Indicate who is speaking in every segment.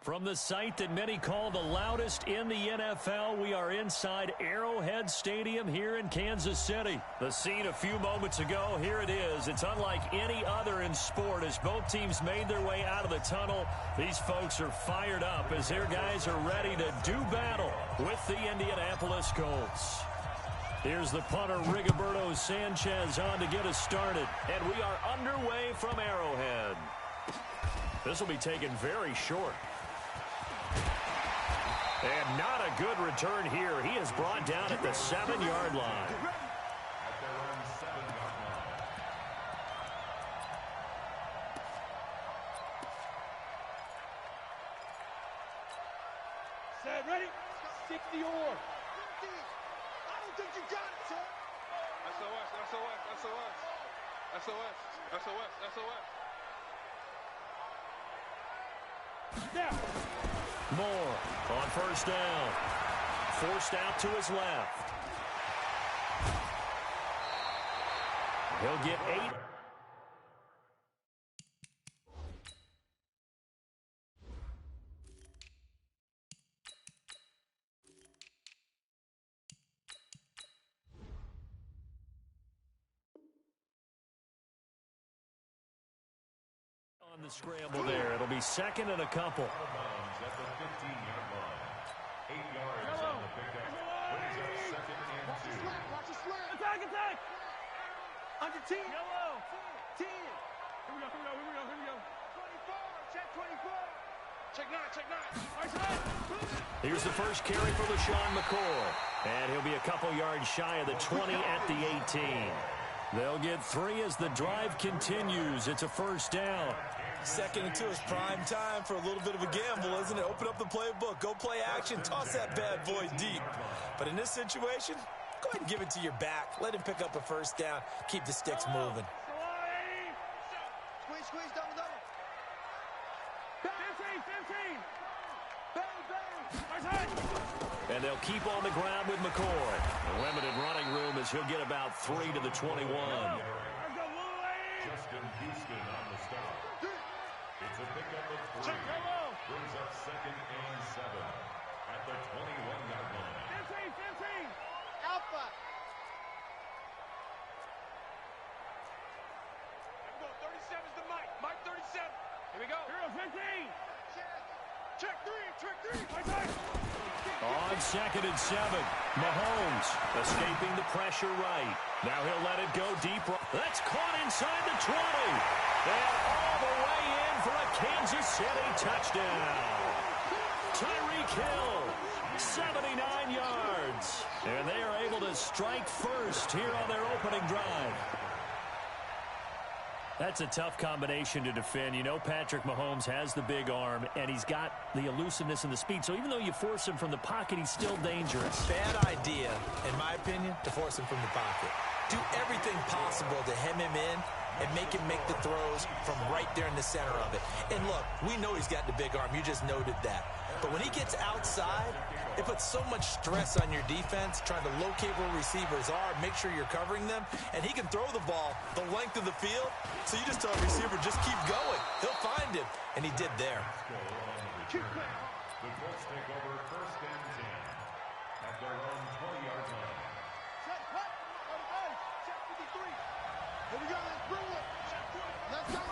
Speaker 1: From the site that many call the loudest in the NFL, we are inside Arrowhead Stadium here in Kansas City. The scene a few moments ago, here it is. It's unlike any other in sport as both teams made their way out of the tunnel. These folks are fired up as their guys are ready to do battle with the Indianapolis Colts. Here's the punter, Rigoberto Sanchez, on to get us started. And we are underway from Arrowhead. This will be taken very short. And not a good return here. He is brought down at the 7-yard line.
Speaker 2: Set, ready? 60 or. I don't think you got it, sir. SOS, SOS, SOS. SOS, SOS, SOS. Now.
Speaker 1: Moore on first down. Forced out to his left. He'll get 8. On the scramble there. It'll be second and a couple.
Speaker 3: At the 15-yard line. 8 yards on the pickup. Brings up second and 2.
Speaker 2: Watch the slant. Attack. Under 10. Yellow. 10. Here we go. 24. Check 24. Check 9.
Speaker 1: Here's the first carry for LaShawn McCoy. And he'll be a couple yards shy of the 20 at the 18. They'll get 3 as the drive continues. It's a first down.
Speaker 4: Second and 2 is prime time for a little bit of a gamble, isn't it? Open up the playbook, go play action, toss that bad boy deep. But in this situation, go ahead and give it to your back. Let him pick up a first down. Keep the sticks moving.
Speaker 2: Squeeze, double. 15.
Speaker 1: And they'll keep on the ground with McCoy. A limited running room as he'll get about 3 to the 21.
Speaker 3: Justin Houston on the stop. It's a pickup of 3. Brings up second and 7 at the 21-yard line.
Speaker 2: 15. Alpha. Go 37's the Mike. Mike 37. Here we go. 15. Check 3.
Speaker 1: On second and 7, Mahomes escaping the pressure right. Now he'll let it go deep. That's caught inside the 20. And all the way in for a Kansas City touchdown. Tyreek Hill, 79 yards. And they are able to strike first here on their opening drive. That's a tough combination to defend. You know Patrick Mahomes has the big arm, and he's got the elusiveness and the speed. So even though you force him from the pocket, he's still dangerous.
Speaker 4: Bad idea, in my opinion, to force him from the pocket. Do everything possible to hem him in and make him make the throws from right there in the center of it. And look, we know he's got the big arm. You just noted that. But when he gets outside, it puts so much stress on your defense trying to locate where receivers are, make sure you're covering them, and he can throw the ball the length of the field. So you just tell a receiver, just keep going. He'll find him, and he did there.
Speaker 3: The Colts take over first and 10 at their own 20-yard line.
Speaker 2: Check what? Check 53. Here we go. Let's bring it. Let's go.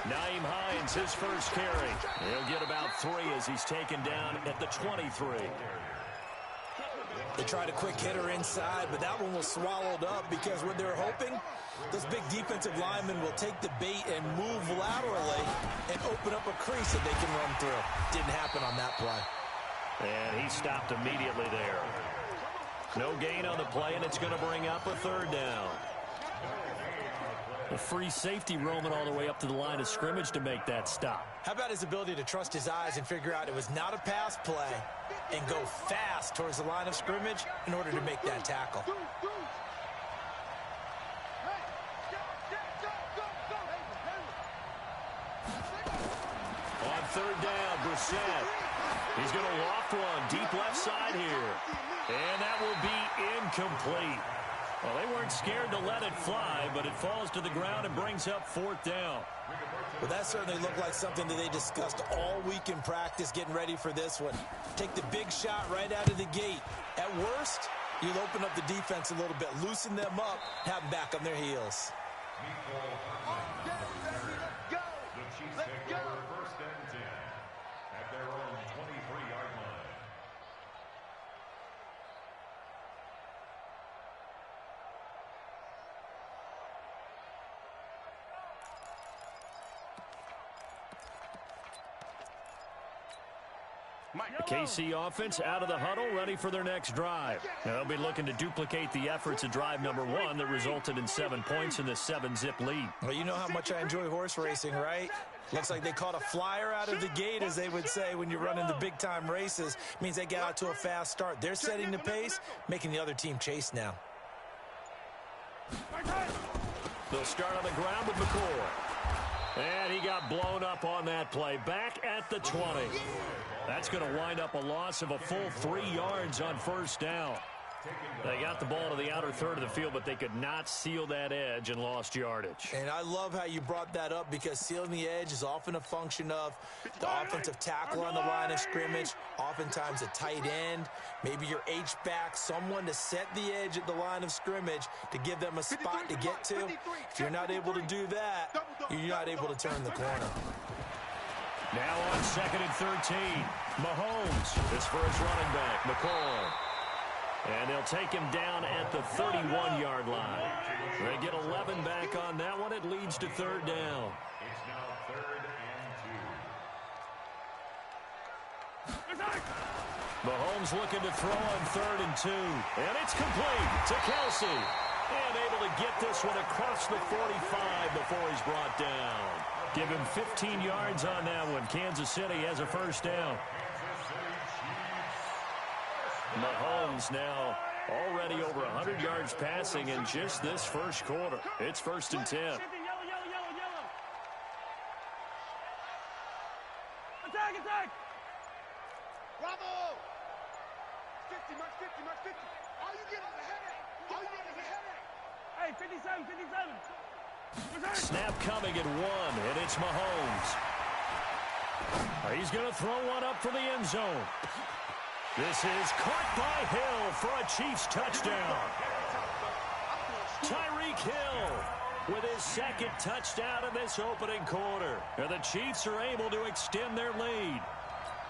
Speaker 1: Naeem Hines, his first carry. He'll get about 3 as he's taken down at the 23.
Speaker 4: They tried a quick hitter inside, but that one was swallowed up because what they're hoping, those big defensive linemen will take the bait and move laterally and open up a crease that they can run through. Didn't happen on that play.
Speaker 1: And he stopped immediately there. No gain on the play, and it's going to bring up a third down. A free safety roaming all the way up to the line of scrimmage to make that stop.
Speaker 4: How about his ability to trust his eyes and figure out it was not a pass play and go fast towards the line of scrimmage in order to make that tackle?
Speaker 1: On third down, Brissett. He's going to loft one deep left side here. And that will be incomplete. Well, they weren't scared to let it fly, but it falls to the ground and brings up 4th down.
Speaker 4: Well, that certainly looked like something that they discussed all week in practice getting ready for this one. Take the big shot right out of the gate. At worst, you'll open up the defense a little bit, loosen them up, have them back on their heels.
Speaker 3: The Chiefs take over 1st and 10 at their own 23-yard line.
Speaker 1: The KC offense out of the huddle, ready for their next drive. Now, they'll be looking to duplicate the efforts of drive number 1 that resulted in 7 points in this 7-zip lead.
Speaker 4: Well, you know how much I enjoy horse racing, right? Looks like they caught a flyer out of the gate, as they would say when you're running the big-time races. Means they get out to a fast start. They're setting the pace, making the other team chase now.
Speaker 1: They'll start on the ground with McCoy. And he got blown up on that play. Back at the 20. That's going to wind up a loss of a full 3 yards on 1st down. They got the ball to the outer third of the field, but they could not seal that edge and lost yardage.
Speaker 4: And I love how you brought that up, because sealing the edge is often a function of the offensive tackle on the line of scrimmage, oftentimes a tight end, maybe your H-back, someone to set the edge at the line of scrimmage to give them a spot to get to. If you're not able to do that, you're not able to turn the corner.
Speaker 1: Now on 2nd and 13, Mahomes is for his running back, McCoy. And they'll take him down at the 31-yard line. They get 11 back on that one. It leads to 3rd down.
Speaker 3: It's now 3rd and 2.
Speaker 1: Mahomes looking to throw on 3rd and 2. And it's complete to Kelsey. And able to get this one across the 45 before he's brought down. Give him 15 yards on that one. Kansas City has a 1st down. Mahomes now already over 100 yards passing in just this 1st quarter. It's 1st and 10.
Speaker 2: Attack! Bravo! 50, Mark 50, Mark 50. All you get is a headache. Hey, 57, 57.
Speaker 1: Snap coming at 1, and it's Mahomes. He's going to throw one up for the end zone. This is caught by Hill for a Chiefs touchdown. Tyreek Hill with his 2nd touchdown in this opening quarter. And the Chiefs are able to extend their lead.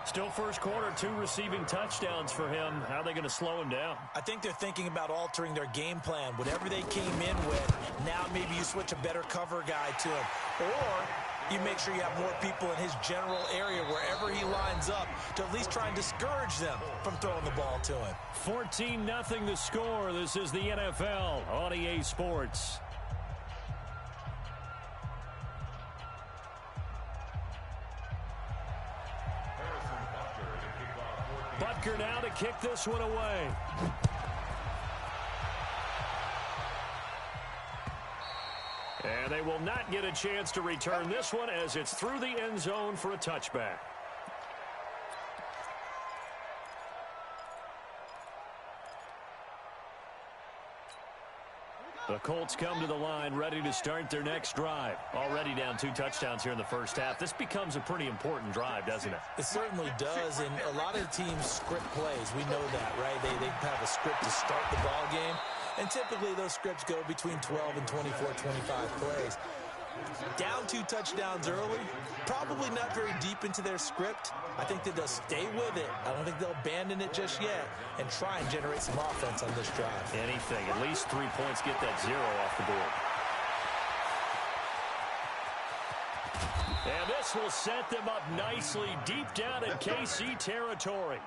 Speaker 1: Still 1st quarter, 2 receiving touchdowns for him. How are they going to slow him down?
Speaker 4: I think they're thinking about altering their game plan. Whatever they came in with, now maybe you switch a better cover guy to him. Or you make sure you have more people in his general area wherever he lines up to at least try and discourage them from throwing the ball to him.
Speaker 1: 14-0 the score. This is the NFL on EA Sports. Butker now to kick this one away. And they will not get a chance to return this one as it's through the end zone for a touchback. The Colts come to the line ready to start their next drive. Already down 2 touchdowns here in the 1st half. This becomes a pretty important drive, doesn't it?
Speaker 4: It certainly does, and a lot of teams script plays. We know that, right? They have a script to start the ball game, and typically those scripts go between 12 and 24, 25 plays. Down 2 touchdowns early, probably not very deep into their script. I think that they'll stay with it. I don't think they'll abandon it just yet and try and generate some offense on this drive.
Speaker 1: Anything, at least 3 points, get that 0 off the board. And this will set them up nicely deep down in KC territory.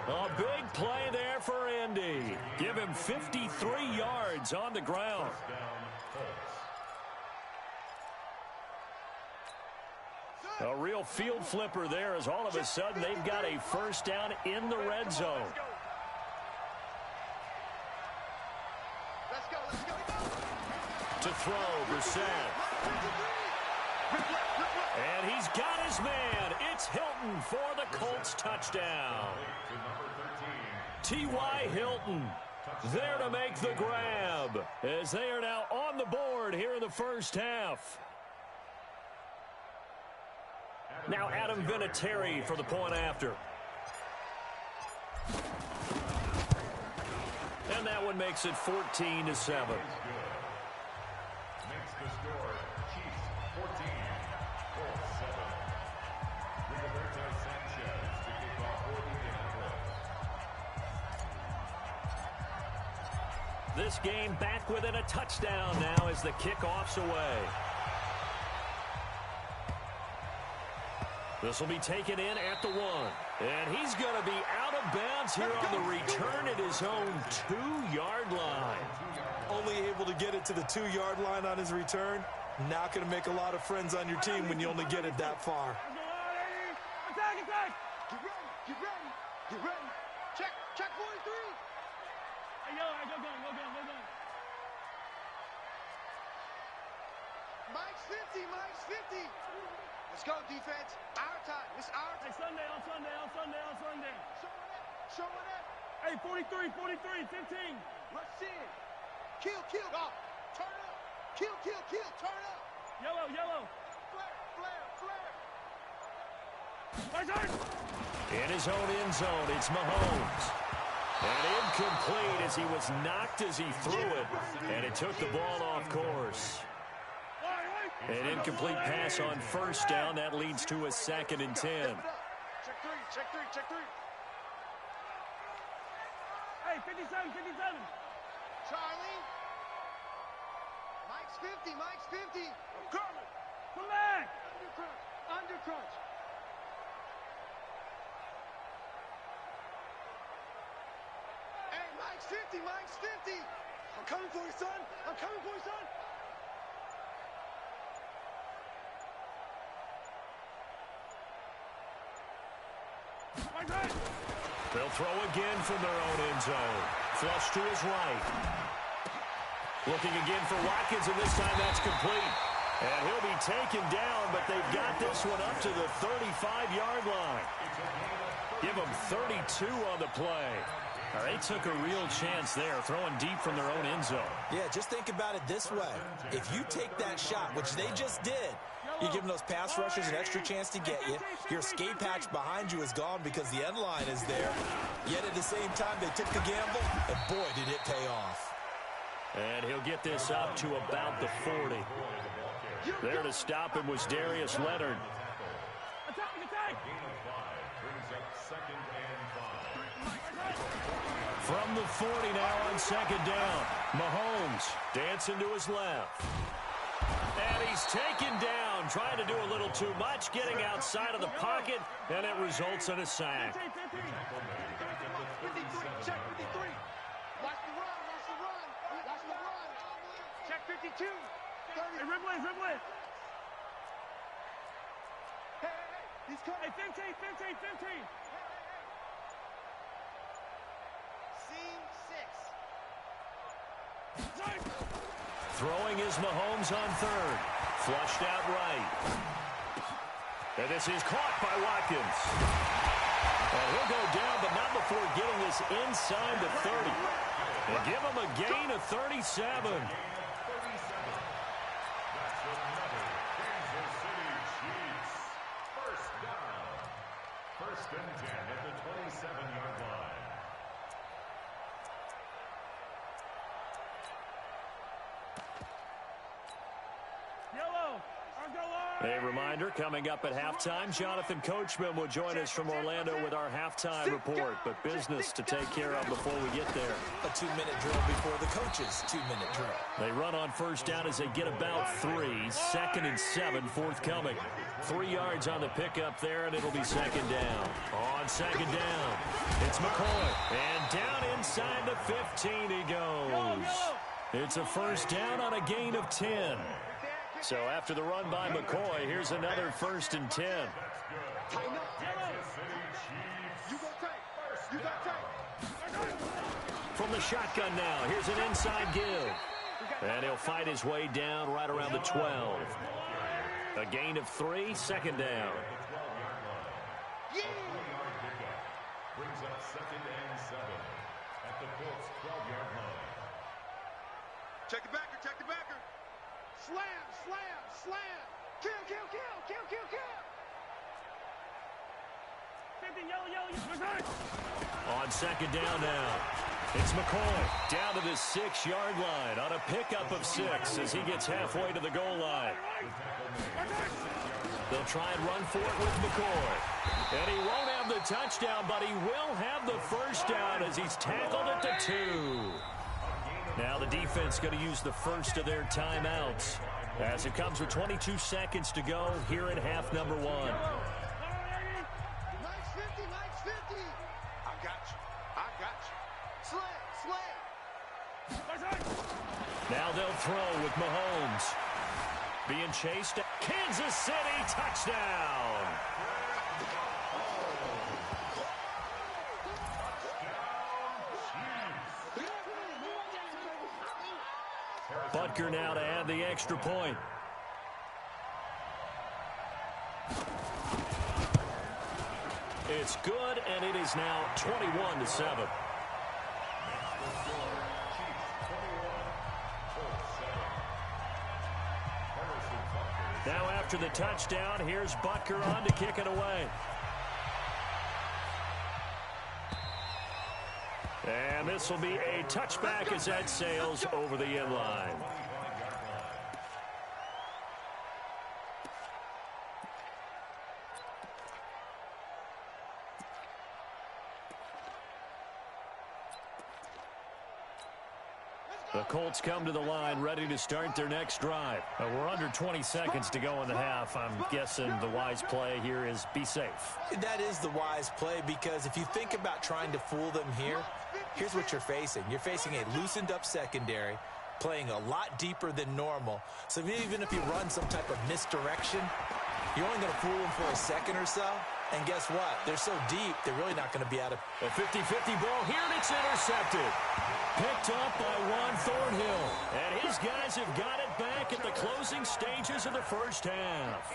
Speaker 1: A big play there for Indy. Give him 53 yards on the ground. A real field flipper there as all of a sudden they've got a 1st down in the red zone.
Speaker 2: Let's go.
Speaker 1: To throw, Brissett. And he's got his man. It's Hilton for the Colts touchdown. T.Y. Hilton there to make the grab, as they are now on the board here in the first half. Now Adam Vinatieri for the point after. And that one makes it 14-7.
Speaker 3: Makes the score Chiefs 14, Colts 7. Rigoberto Sanchez to kick off for Indianapolis.
Speaker 1: This game back within a touchdown now as the kickoff's away. This will be taken in at the 1. And he's going to be out of bounds here on the return at his own 2-yard line.
Speaker 4: Only able to get it to the 2-yard line on his return. Not going to make a lot of friends on your team when you only get it that far.
Speaker 2: Attack, attack! Get ready, get ready, get ready. Check 43. Hey, yo, go gun. Mike's 50. Let's go, defense. Our time. It's our time. Hey, Sunday. Show it up. Hey, 43, 15. Rush in. Kill. Oh, turn up. Kill. Turn up. Yellow. Flare.
Speaker 1: In his own end zone, it's Mahomes. And incomplete as he was knocked as he threw it. And it took the ball off course. An incomplete pass on first down. That leads to a 2nd and 10.
Speaker 2: Check three. Hey, 57. Charlie. Mike's 50. I'm coming. Come back. Under crunch. Hey, Mike's 50. I'm coming for you, son.
Speaker 1: They'll throw again from their own end zone. Flush to his right. Looking again for Watkins, and this time that's complete. And he'll be taken down, but they've got this one up to the 35-yard line. Give them 32 on the play. They took a real chance there, throwing deep from their own end zone.
Speaker 4: Yeah, just think about it this way. If you take that shot, which they just did, you're giving those pass rushers an extra chance to get you. Your escape hatch behind you is gone because the end line is there. Yet at the same time, they took the gamble, and boy, did it pay off.
Speaker 1: And he'll get this up to about the 40. There to stop him was Darius Leonard.
Speaker 2: Attack!
Speaker 3: Brings up 2nd and 5.
Speaker 1: From the 40 now on 2nd down. Mahomes dancing to his left. And he's taken down, trying to do a little too much, getting outside of the pocket, and it results in a sack.
Speaker 2: Check 53. Watch the run. Check 52. Hey, Ripley. Hey, he's coming. Hey, 15. Scene 6.
Speaker 1: Throwing is Mahomes on 3rd. Flushed out right. And this is caught by Watkins. And he'll go down, but not before getting this inside the 30. And give him a gain of 37.
Speaker 3: That's another Kansas City Chiefs. First down. 1st and 10 at the 27-yard line.
Speaker 1: A reminder, coming up at halftime, Jonathan Coachman will join us from Orlando with our halftime report, but business to take care of before we get there.
Speaker 4: A 2-minute drill before the coach's 2-minute drill.
Speaker 1: They run on first down as they get about 3. 2nd and 7 forthcoming. 3 yards on the pickup there, and it'll be 2nd down. On 2nd down, it's McCoy. And down inside the 15 he goes. It's a first down on a gain of 10. So after the run by McCoy, here's another 1st and 10. From the shotgun now, here's an inside give. And he'll fight his way down right around the 12. A gain of 3, 2nd down.
Speaker 3: Brings up 2nd and 7. at the Colts 12-yard line.
Speaker 2: Check the backer, check the backer. Slam, slam, slam. Kill, kill, kill, kill, kill, kill.
Speaker 5: 50, yellow.
Speaker 1: On second down now, it's McCoy down to the 6-yard line on a pickup of 6 as he gets halfway to the goal line. They'll try and run for it with McCoy. And he won't have the touchdown, but he will have the first down as he's tackled at the 2. Now the defense going to use the first of their timeouts as it comes with 22 seconds to go here in half number 1.
Speaker 2: Mike's 50, Mike's 50. I got you. I got you. Slam, slam.
Speaker 1: Now they'll throw with Mahomes. Being chased. Kansas City touchdown. Butker now to add the extra point. It's good, and it is now 21-7. Now after the touchdown, here's Butker on to kick it away. And this will be a touchback as that sails over the end line. The Colts come to the line ready to start their next drive. We're under 20 seconds to go in the half. I'm guessing the wise play here is be safe.
Speaker 4: That is the wise play, because if you think about trying to fool them here, here's what you're facing. You're facing a loosened up secondary, playing a lot deeper than normal. So even if you run some type of misdirection, you're only going to fool them for a second or so. And guess what? They're so deep, they're really not going to be out of...
Speaker 1: A 50-50 ball here, and it's intercepted. Picked up by Juan Thornhill. And his guys have got it back at the closing stages of the first half.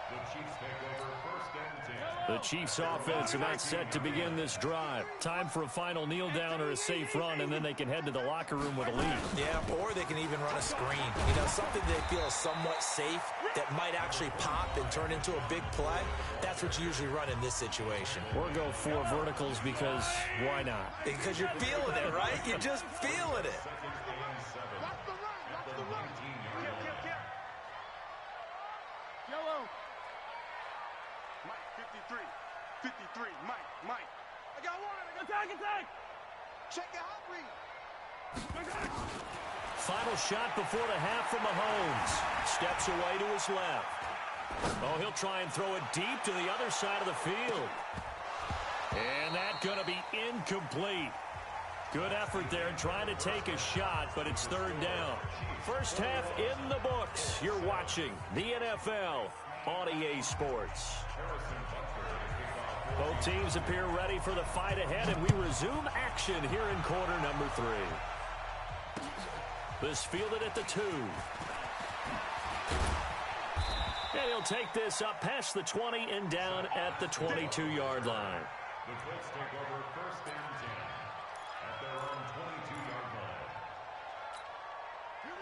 Speaker 3: The Chiefs take over first and 10.
Speaker 1: The Chiefs offense about set to begin this drive. Time for a final kneel down or a safe run, and then they can head to the locker room with a lead.
Speaker 4: Yeah, or they can even run a screen. You know, something they feel is somewhat safe that might actually pop and turn into a big play. That's what you usually run in this situation.
Speaker 1: Or go 4 verticals because why not?
Speaker 4: Because you're feeling it, right? You're just feeling it.
Speaker 2: Watch the run, watch the run. Kill, kill, kill. Yellow. Mike, 53. 53, Mike. I got one.
Speaker 5: Attack!
Speaker 2: Check the hot read.
Speaker 1: Final shot before the half from Mahomes. Steps away to his left. Oh, he'll try and throw it deep to the other side of the field. And that's going to be incomplete. Good effort there trying to take a shot, but it's third down. First half in the books. You're watching the NFL on EA Sports. Both teams appear ready for the fight ahead, and we resume action here in quarter number 3. This fielded at the 2. And he'll take this up past the 20 and down at the 22-yard line.
Speaker 3: The Colts take over first and 10 at their own 22-yard line.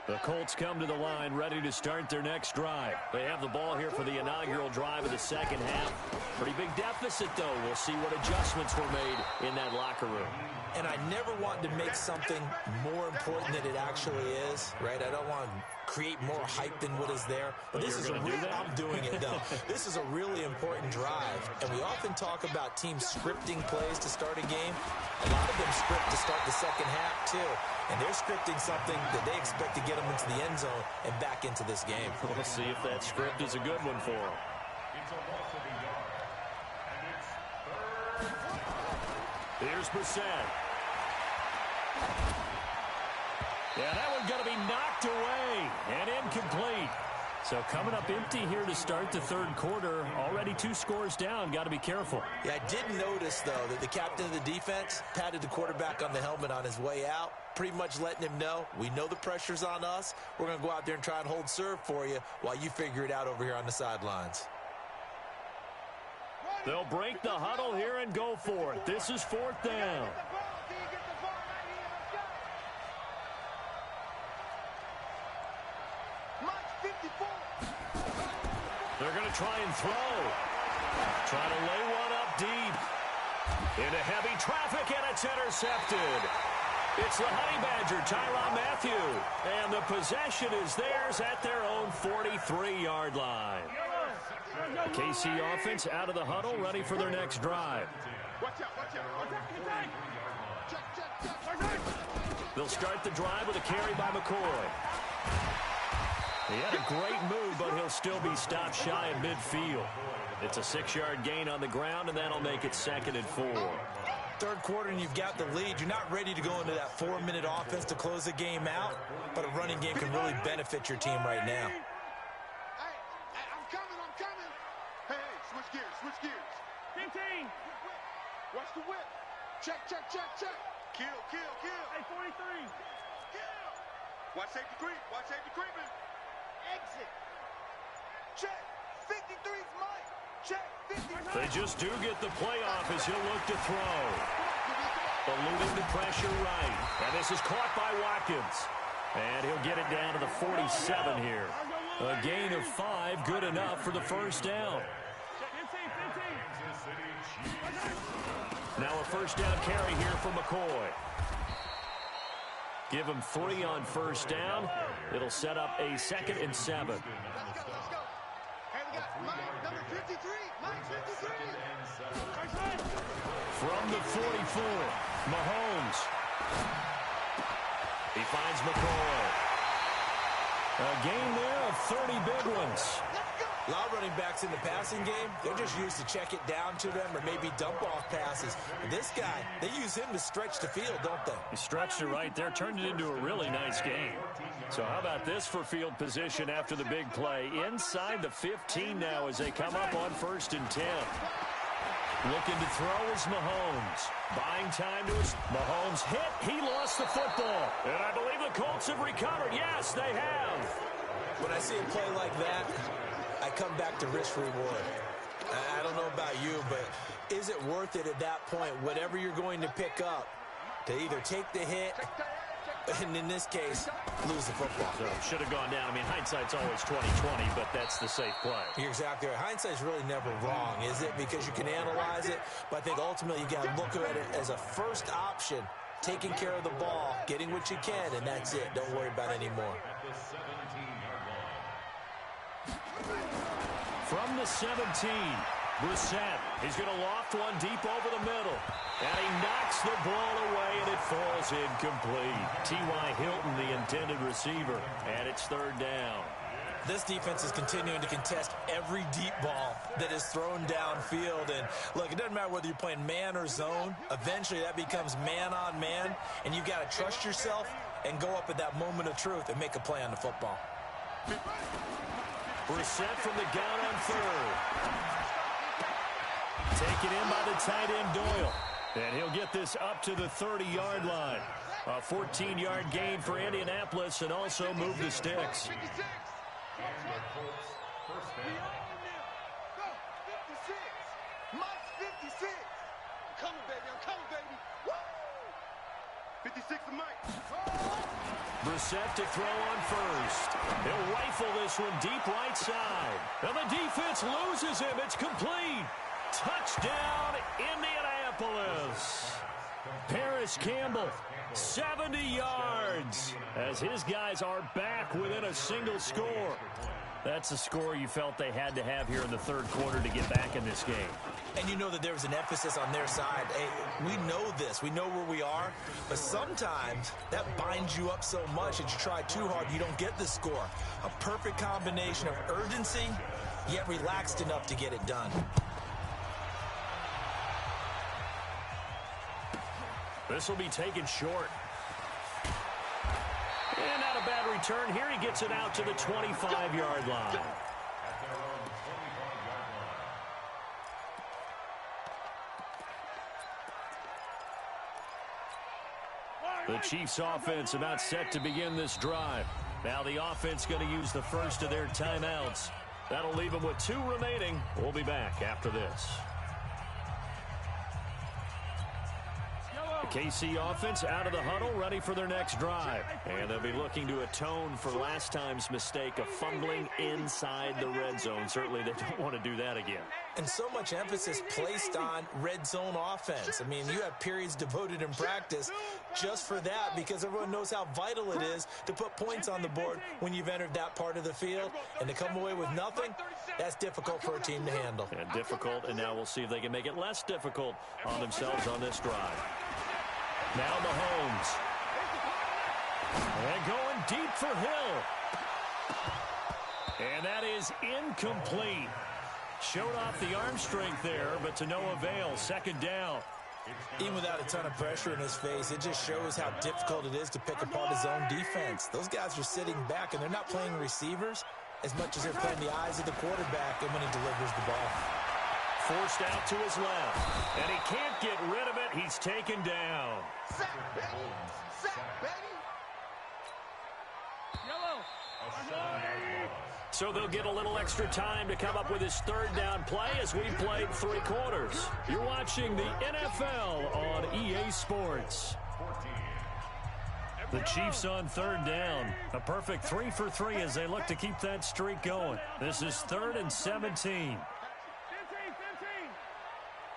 Speaker 1: The Colts come to the line ready to start their next drive. They have the ball here for the inaugural drive of the second half. Pretty big deficit, though. We'll see what adjustments were made in that locker room.
Speaker 4: And I never want to make something more important than it actually is, right? I don't want to create more hype than what is there. But this is a real, I'm doing it, though. This is a really important drive. And we often talk about teams scripting plays to start a game. A lot of them script to start the second half, too. And they're scripting something that they expect to get them into the end zone and back into this game.
Speaker 1: We'll see if that script is a good one for them.
Speaker 3: It's a loss of a yard. And it's third.
Speaker 1: Here's Brissett. Yeah, that one's going to be knocked away and incomplete. So coming up empty here to start the third quarter. Already 2 scores down. Got to be careful.
Speaker 4: Yeah, I did notice, though, that the captain of the defense patted the quarterback on the helmet on his way out, pretty much letting him know, we know the pressure's on us. We're going to go out there and try and hold serve for you while you figure it out over here on the sidelines.
Speaker 1: They'll break the huddle here and go for it. This is 4th down. They're going to try and throw. Try to lay one up deep. Into heavy traffic, and it's intercepted. It's the Honey Badger, Tyrann Mathieu. And the possession is theirs at their own 43-yard line. The KC offense out of the huddle, ready for their next drive. They'll start the drive with a carry by McCoy. He had a great move, but he'll still be stopped shy of midfield. It's a 6-yard gain on the ground, and that'll make it 2nd and 4.
Speaker 4: Third quarter, and you've got the lead. You're not ready to go into that 4-minute offense to close the game out, but a running game can really benefit your team right now.
Speaker 2: Hey, I'm coming. Hey, switch gears.
Speaker 5: 15.
Speaker 2: Watch the whip. Check. Kill.
Speaker 5: Hey, 43.
Speaker 2: Kill. Watch safety creeping. Exit. Check. 53's Mike. Check. 53.
Speaker 1: They just do get the playoff as he'll look to throw. Eluding the pressure right. And this is caught by Watkins. And he'll get it down to the 47 here. A gain of 5, good enough for the first down.
Speaker 5: 15.
Speaker 1: Now a first down carry here for McCoy. Give him 3 on first down. It'll set up a 2nd and 7.
Speaker 2: Let's go. Hey, we got Mike, number 53. Mike, 53.
Speaker 1: From the 44, Mahomes. He finds McCoy. A gain there of 30 big ones.
Speaker 4: A lot of running backs in the passing game, they're just used to check it down to them or maybe dump off passes. But this guy, they use him to stretch the field, don't they?
Speaker 1: He stretched it right there, turned it into a really nice game. So how about this for field position after the big play? Inside the 15 now as they come up on 1st and 10. Looking to throw is Mahomes. Buying time to us. Mahomes hit. He lost the football. And I believe the Colts have recovered. Yes, they have.
Speaker 4: When I see a play like that, I come back to risk-reward. I don't know about you, but is it worth it at that point, whatever you're going to pick up, to either take the hit, and in this case, lose the football?
Speaker 1: So should have gone down. I mean, hindsight's always 20/20, but that's the safe play.
Speaker 4: You're exactly right. Hindsight's really never wrong, is it? Because you can analyze it, but I think ultimately you got to look at it as a first option, taking care of the ball, getting what you can, and that's it. Don't worry about it anymore.
Speaker 1: From the 17, Brissett. He's going to loft one deep over the middle. And he knocks the ball away, and it falls incomplete. T.Y. Hilton, the intended receiver, and it's 3rd down.
Speaker 4: This defense is continuing to contest every deep ball that is thrown downfield. And, look, it doesn't matter whether you're playing man or zone. Eventually, that becomes man-on-man, and you've got to trust yourself and go up at that moment of truth and make a play on the football.
Speaker 1: Brissett from the gun on 3rd. Taken in by the tight end Doyle. And he'll get this up to the 30-yard line. A 14-yard gain for Indianapolis and also move the sticks.
Speaker 2: Mike's 56. I'm coming, baby. Woo! 56 to Mike.
Speaker 1: Brissett to throw on 1st. He'll rifle this one deep right side. And the defense loses him. It's complete. Touchdown, Indianapolis. Paris Campbell, 70 yards, as his guys are back within a single score. That's a score you felt they had to have here in the 3rd quarter to get back in this game.
Speaker 4: And you know that there was an emphasis on their side. Hey, we know this. We know where we are. But sometimes that binds you up so much that you try too hard, you don't get the score. A perfect combination of urgency, yet relaxed enough to get it done.
Speaker 1: This will be taken short. And not a bad return. Here he gets it out to the 25-yard line. The Chiefs offense about set to begin this drive. Now the offense going to use the first of their timeouts. That'll leave them with 2 remaining. We'll be back after this. KC offense out of the huddle, ready for their next drive. And they'll be looking to atone for last time's mistake of fumbling inside the red zone. Certainly they don't want to do that again.
Speaker 4: And so much emphasis placed on red zone offense. I mean, you have periods devoted in practice just for that because everyone knows how vital it is to put points on the board when you've entered that part of the field. And to come away with nothing, that's difficult for a team to handle.
Speaker 1: And difficult, and now we'll see if they can make it less difficult on themselves on this drive. Now Mahomes. And going deep for Hill. And that is incomplete. Showed off the arm strength there, but to no avail. Second down.
Speaker 4: Even without a ton of pressure in his face, it just shows how difficult it is to pick apart his own defense. Those guys are sitting back, and they're not playing receivers as much as they're playing the eyes of the quarterback and when he delivers the ball.
Speaker 1: Forced out to his left, and he can't get rid of it. He's taken down.
Speaker 2: Sack, baby. Sack, baby.
Speaker 5: Yellow.
Speaker 1: So they'll get a little extra time to come up with his third down play as we've played 3 quarters. You're watching the NFL on EA Sports. The Chiefs on third down. A perfect 3 for 3 as they look to keep that streak going. This is 3rd and 17.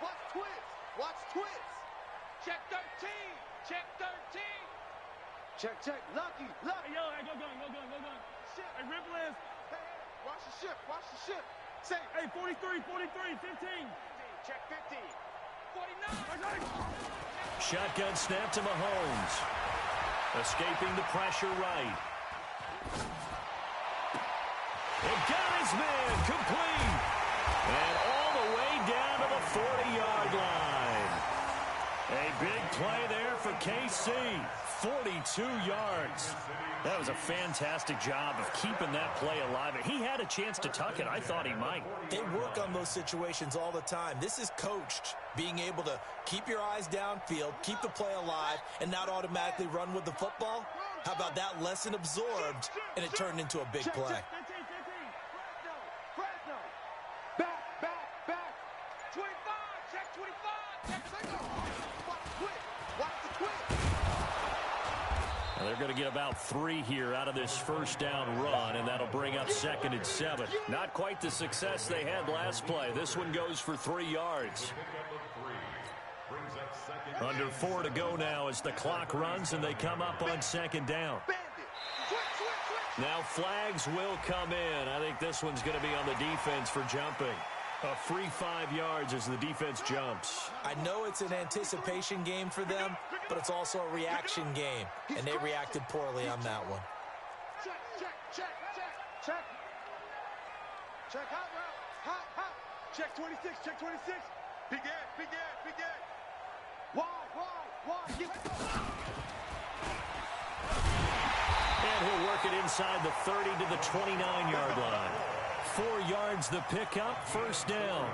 Speaker 2: Watch twits. Watch twits. Check 13. Check 13. Check. Lucky.
Speaker 5: Hey, yo, hey, go gun.
Speaker 2: Shit.
Speaker 5: Hey, Ripple is.
Speaker 2: Hey, watch the ship. Watch the ship. Say.
Speaker 5: Hey, 43, 15.
Speaker 2: Check 15. 49.
Speaker 1: Shotgun snap to Mahomes. Escaping the pressure right. And got his man complete. And all the way down to the 40-yard line. A big play there for KC. 42 yards. That was a fantastic job of keeping that play alive. He had a chance to tuck it. I thought he might.
Speaker 4: They work on those situations all the time. This is coached, being able to keep your eyes downfield, keep the play alive, and not automatically run with the football. How about that lesson absorbed, and it turned into a big play?
Speaker 2: Fresno. Back. 25. Check 25. Watch the twit. Watch the twit.
Speaker 1: They're going to get about 3 here out of this first down run, and that'll bring up 2nd and 7. Not quite the success they had last play. This one goes for 3 yards. Under 4 to go now as the clock runs, and they come up on 2nd down. Now flags will come in. I think this one's going to be on the defense for jumping. A free 5 yards as the defense jumps.
Speaker 4: I know it's an anticipation game for them, but it's also a reaction game, and they reacted poorly on that one.
Speaker 2: Check. Hot. Check 26. Big Ed. Wide.
Speaker 1: And he'll work it inside the 30 to the 29-yard line. 4 yards the pickup, first down.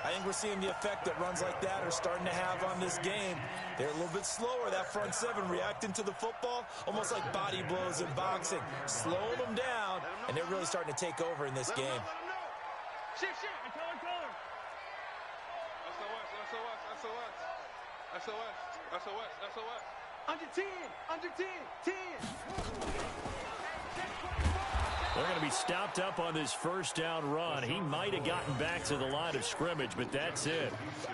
Speaker 4: I think we're seeing the effect that runs like that are starting to have on this game. They're a little bit slower, that front 7 reacting to the football, almost like body blows in boxing, slowing them down, and they're really starting to take over in this game.
Speaker 2: Shit.
Speaker 5: Color.
Speaker 2: SOS. Under 10.
Speaker 1: They're going to be stopped up on this first down run. He might have gotten back to the line of scrimmage, but that's it.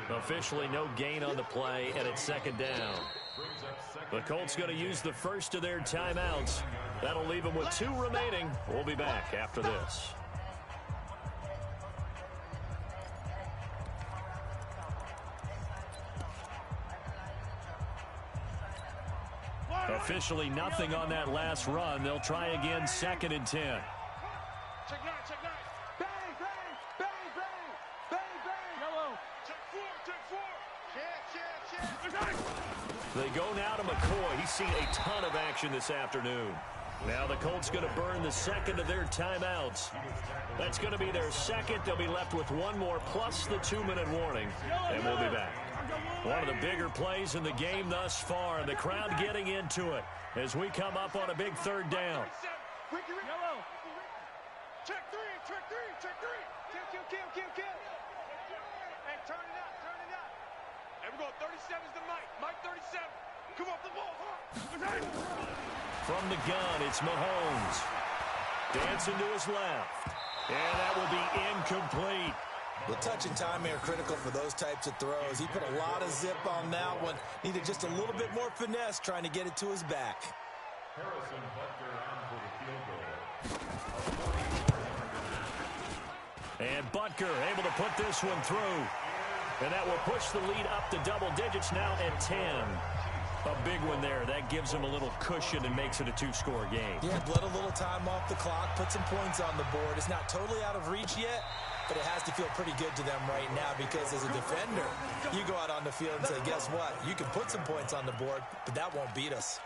Speaker 1: Officially no gain on the play, and it's 2nd down. The Colts going to use the first of their timeouts. That'll leave them with 2 remaining. We'll be back after this. Officially nothing on that last run. They'll try again, 2nd and 10.
Speaker 2: Check 9. Bang.
Speaker 5: Yellow.
Speaker 2: Check 4.
Speaker 1: They go now to McCoy. He's seen a ton of action this afternoon. Now the Colts going to burn the 2nd of their timeouts. That's going to be their 2nd. They'll be left with 1 more plus the 2-minute warning, and we'll be back. One of the bigger plays in the game thus far, and the crowd getting into it as we come up on a big 3rd down.
Speaker 5: Yellow.
Speaker 2: Check 3. Kill. Hey, turn it up. And we're going 37's the Mike. Mike 37. Come off the ball.
Speaker 1: From the gun, it's Mahomes. Dancing to his left. And that will be incomplete.
Speaker 4: The touch and time are critical for those types of throws. He put a lot of zip on that one. Needed just a little bit more finesse trying to get it to his back.
Speaker 3: Harrison Butker on for the field goal.
Speaker 1: And Butker able to put this one through. And that will push the lead up to double digits now at 10. A big one there. That gives them a little cushion and makes it a two-score game.
Speaker 4: Yeah, bled a little time off the clock, put some points on the board. It's not totally out of reach yet, but it has to feel pretty good to them right now because as a defender, you go out on the field and say, guess what? You can put some points on the board, but that won't beat us.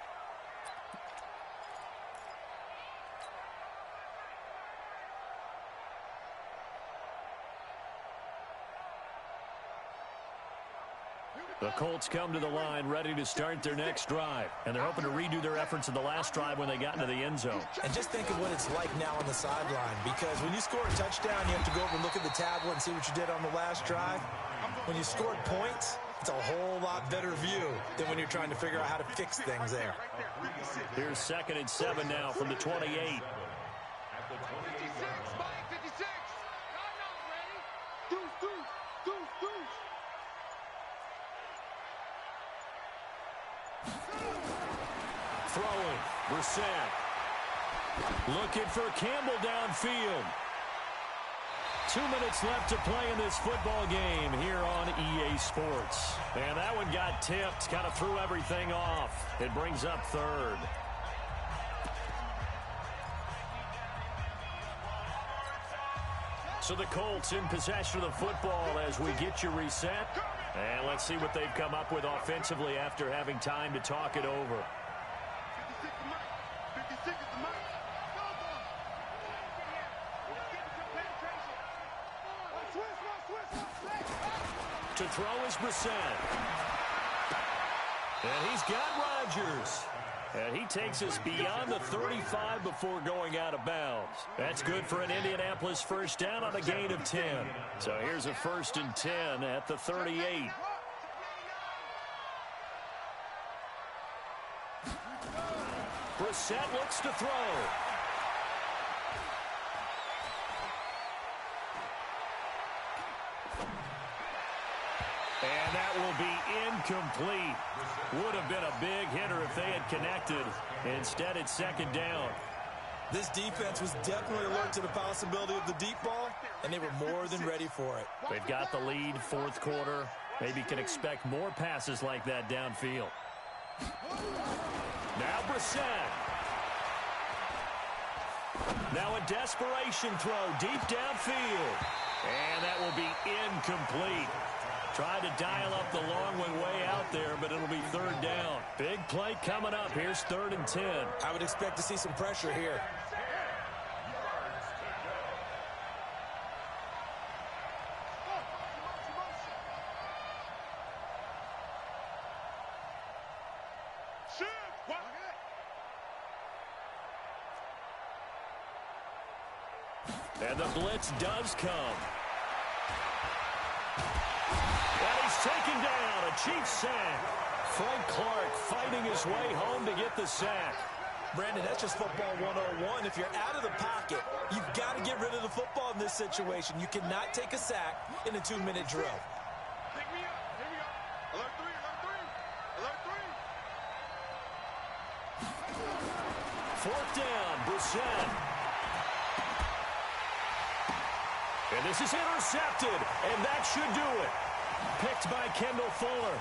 Speaker 1: The Colts come to the line ready to start their next drive. And they're hoping to redo their efforts in the last drive when they got into the end zone.
Speaker 4: And just think of what it's like now on the sideline, because when you score a touchdown, you have to go over and look at the tablet and see what you did on the last drive. When you scored points, it's a whole lot better view than when you're trying to figure out how to fix things there.
Speaker 1: Here's 2nd and 7 now from the 28.
Speaker 2: At the 26, Mike, 56. I'm not ready. Deuce.
Speaker 1: Throwing. Brissett. Looking for Campbell downfield. 2 minutes left to play in this football game here on EA Sports. And that one got tipped. Kind of threw everything off. It brings up 3rd. So the Colts in possession of the football as we get you reset. And let's see what they've come up with offensively after having time to talk it over.
Speaker 2: 56 is the mic.
Speaker 1: To throw is Brissett. And he's got Rodgers. And he takes us beyond the 35 before going out of bounds. That's good for an Indianapolis first down on a gain of 10. So here's a 1st and 10 at the 38. Brissett looks to throw. And that will be incomplete. Would have been a big hitter if they had connected. Instead, it's 2nd down.
Speaker 4: This defense was definitely alert to the possibility of the deep ball, and they were more than ready for it.
Speaker 1: They've got the lead, 4th quarter. Maybe can expect more passes like that downfield. Now Brissett. Now a desperation throw deep downfield. And that will be incomplete. Tried to dial up the long one way out there, but it'll be 3rd down. Big play coming up. Here's 3rd and 10.
Speaker 4: I would expect to see some pressure here.
Speaker 1: And the blitz does come. And he's taken down. A Chiefs sack. Frank Clark fighting his way home to get the sack.
Speaker 4: Brandon, that's just football 101. If you're out of the pocket, you've got to get rid of the football in this situation. You cannot take a sack in a 2-minute drill.
Speaker 2: Pick me up. Here we go. Alert 3. Alert 3.
Speaker 1: 4th down. Brissett. And this is intercepted, and that should do it. Picked by Kendall Fuller.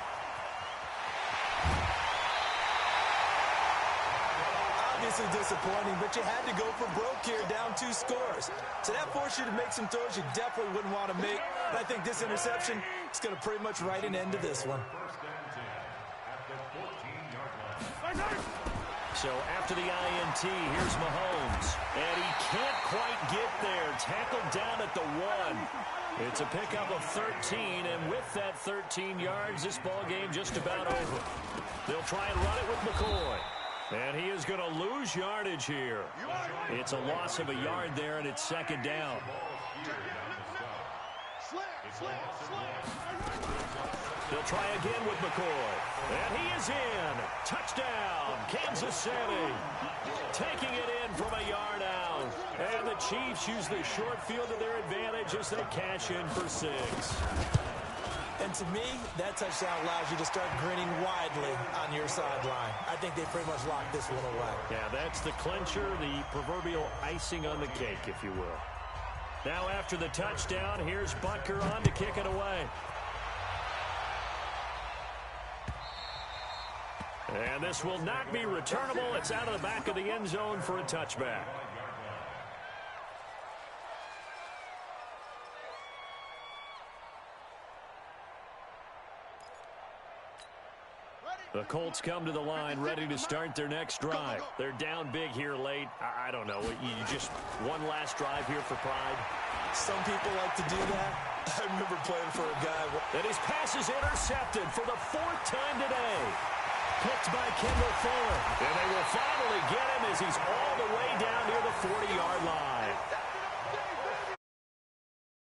Speaker 4: Obviously disappointing, but you had to go for broke here, down 2 scores. So that forced you to make some throws you definitely wouldn't want to make. And I think this interception is going to pretty much write an end to this one.
Speaker 3: 1st and 10 at the 14-yard line.
Speaker 1: So after the INT, here's Mahomes. And he can't quite get there. Tackled down at the 1. It's a pickup of 13, and with that 13 yards, this ball game just about over. They'll try and run it with McCoy. And he is going to lose yardage here. It's a loss of a yard there, and it's 2nd down. They'll try again with McCoy. And he is in. Touchdown, Kansas City. Taking it in from a yard out. And the Chiefs use the short field to their advantage as they cash in for 6.
Speaker 4: And to me, that touchdown allows you to start grinning widely on your sideline. I think they pretty much locked this one away.
Speaker 1: Yeah, that's the clincher, the proverbial icing on the cake, if you will. Now after the touchdown, here's Butker on to kick it away. And this will not be returnable. It's out of the back of the end zone for a touchback. The Colts come to the line ready to start their next drive. They're down big here late. I don't know. You just one last drive here for pride.
Speaker 4: Some people like to do that. I remember playing for a guy.
Speaker 1: And his pass is intercepted for the 4th time today. Picked by Kendall Fuller. And they will finally get him as he's